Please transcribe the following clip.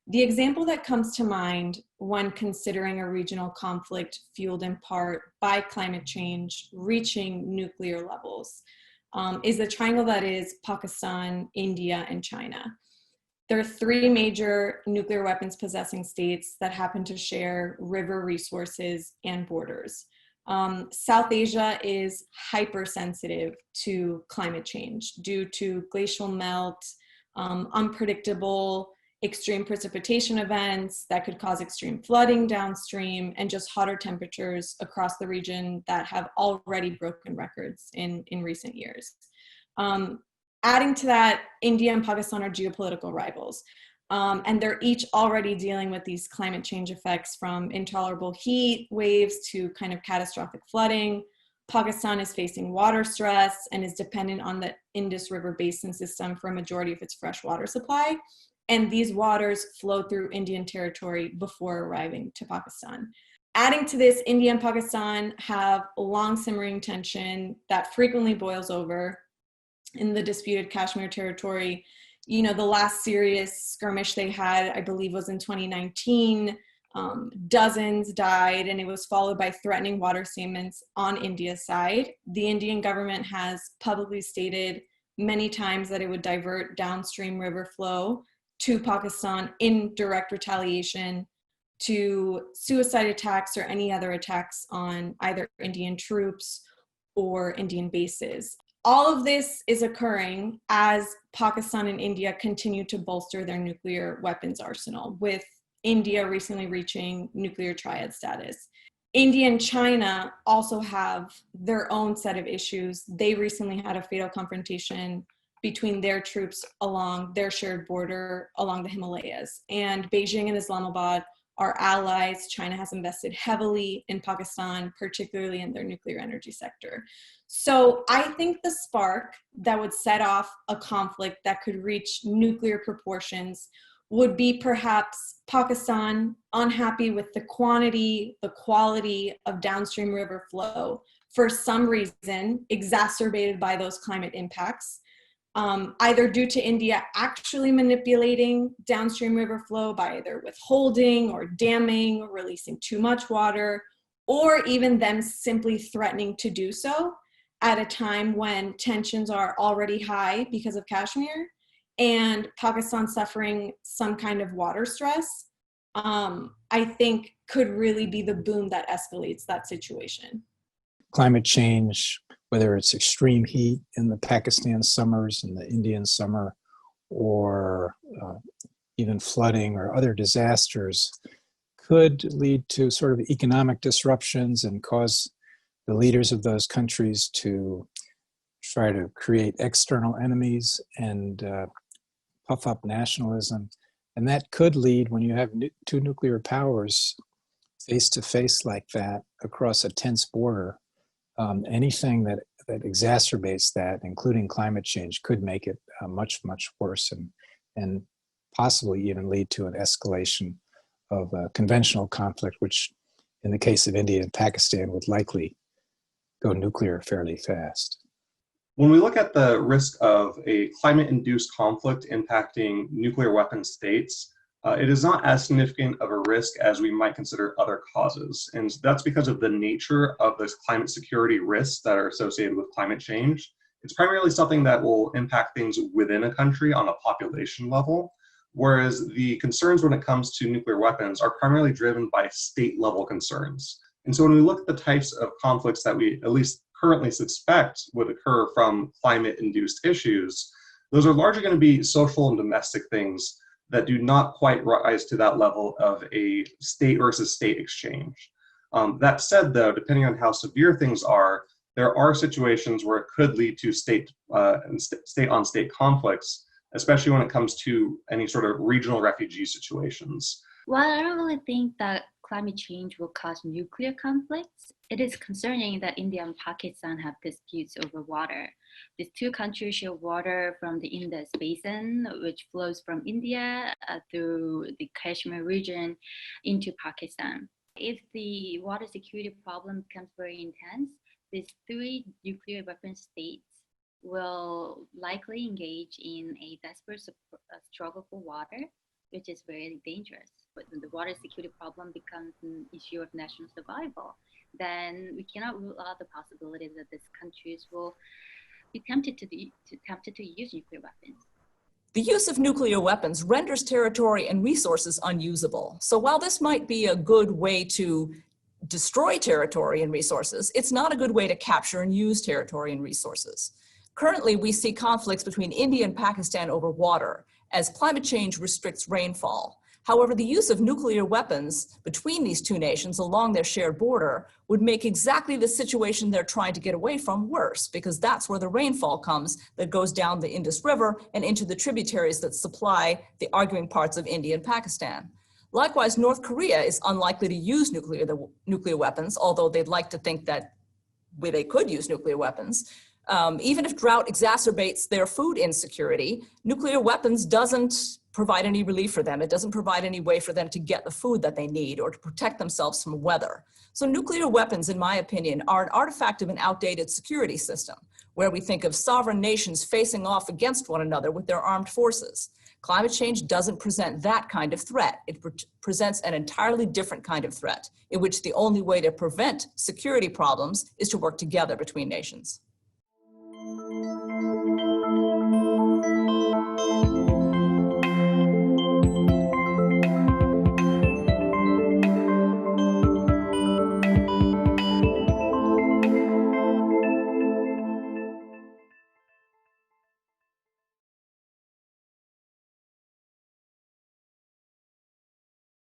The example that comes to mind when considering a regional conflict fueled in part by climate change reaching nuclear levels is the triangle that is Pakistan, India, and China. There are three major nuclear weapons possessing states that happen to share river resources and borders. South Asia is hypersensitive to climate change due to glacial melt, unpredictable extreme precipitation events that could cause extreme flooding downstream, and just hotter temperatures across the region that have already broken records in recent years. Adding to that, India and Pakistan are geopolitical rivals. And they're each already dealing with these climate change effects, from intolerable heat waves to kind of catastrophic flooding. Pakistan is facing water stress and is dependent on the Indus River Basin system for a majority of its fresh water supply. And these waters flow through Indian territory before arriving to Pakistan. Adding to this, India and Pakistan have long simmering tension that frequently boils over. In the disputed Kashmir territory, the last serious skirmish they had, I believe, was in 2019. Dozens died, and it was followed by threatening water statements on India's side. The Indian government has publicly stated many times that it would divert downstream river flow to Pakistan in direct retaliation to suicide attacks or any other attacks on either Indian troops or Indian bases. All of this is occurring as Pakistan and India continue to bolster their nuclear weapons arsenal, with India recently reaching nuclear triad status. India and China also have their own set of issues. They recently had a fatal confrontation between their troops along their shared border along the Himalayas. And Beijing and Islamabad are allies. China has invested heavily in Pakistan, particularly in their nuclear energy sector. So I think the spark that would set off a conflict that could reach nuclear proportions would be perhaps Pakistan unhappy with the quantity, the quality of downstream river flow for some reason exacerbated by those climate impacts, either due to India actually manipulating downstream river flow by either withholding or damming, or releasing too much water, or even them simply threatening to do so at a time when tensions are already high because of Kashmir and Pakistan suffering some kind of water stress, I think could really be the boom that escalates that situation. Climate change, whether it's extreme heat in the Pakistan summers and the Indian summer, or even flooding or other disasters, could lead to sort of economic disruptions and cause the leaders of those countries to try to create external enemies and puff up nationalism. And that could lead, when you have two nuclear powers face to face like that across a tense border, anything that exacerbates that, including climate change, could make it much, much worse, and possibly even lead to an escalation of a conventional conflict, which in the case of India and Pakistan would likely go nuclear fairly fast. When we look at the risk of a climate-induced conflict impacting nuclear weapon states, it is not as significant of a risk as we might consider other causes. And that's because of the nature of the climate security risks that are associated with climate change. It's primarily something that will impact things within a country on a population level, whereas the concerns when it comes to nuclear weapons are primarily driven by state-level concerns. And so when we look at the types of conflicts that we at least currently suspect would occur from climate-induced issues, those are largely going to be social and domestic things that do not quite rise to that level of a state versus state exchange. That said, though, depending on how severe things are, there are situations where it could lead to state-on-state conflicts, especially when it comes to any sort of regional refugee situations. While I don't really think that climate change will cause nuclear conflicts, it is concerning that India and Pakistan have disputes over water. These two countries share water from the Indus Basin, which flows from India through the Kashmir region into Pakistan. If the water security problem becomes very intense, these three nuclear weapon states will likely engage in a desperate struggle for water, which is very dangerous. But when the water security problem becomes an issue of national survival, then we cannot rule out the possibility that these countries will be tempted to use nuclear weapons. The use of nuclear weapons renders territory and resources unusable. So while this might be a good way to destroy territory and resources, it's not a good way to capture and use territory and resources. Currently, we see conflicts between India and Pakistan over water as climate change restricts rainfall. However, the use of nuclear weapons between these two nations along their shared border would make exactly the situation they're trying to get away from worse, because that's where the rainfall comes that goes down the Indus River and into the tributaries that supply the arguing parts of India and Pakistan. Likewise, North Korea is unlikely to use nuclear weapons, although they'd like to think that they could use nuclear weapons. Even if drought exacerbates their food insecurity, nuclear weapons doesn't provide any relief for them. It doesn't provide any way for them to get the food that they need or to protect themselves from weather. So nuclear weapons, in my opinion, are an artifact of an outdated security system, where we think of sovereign nations facing off against one another with their armed forces. Climate change doesn't present that kind of threat. It presents an entirely different kind of threat, in which the only way to prevent security problems is to work together between nations.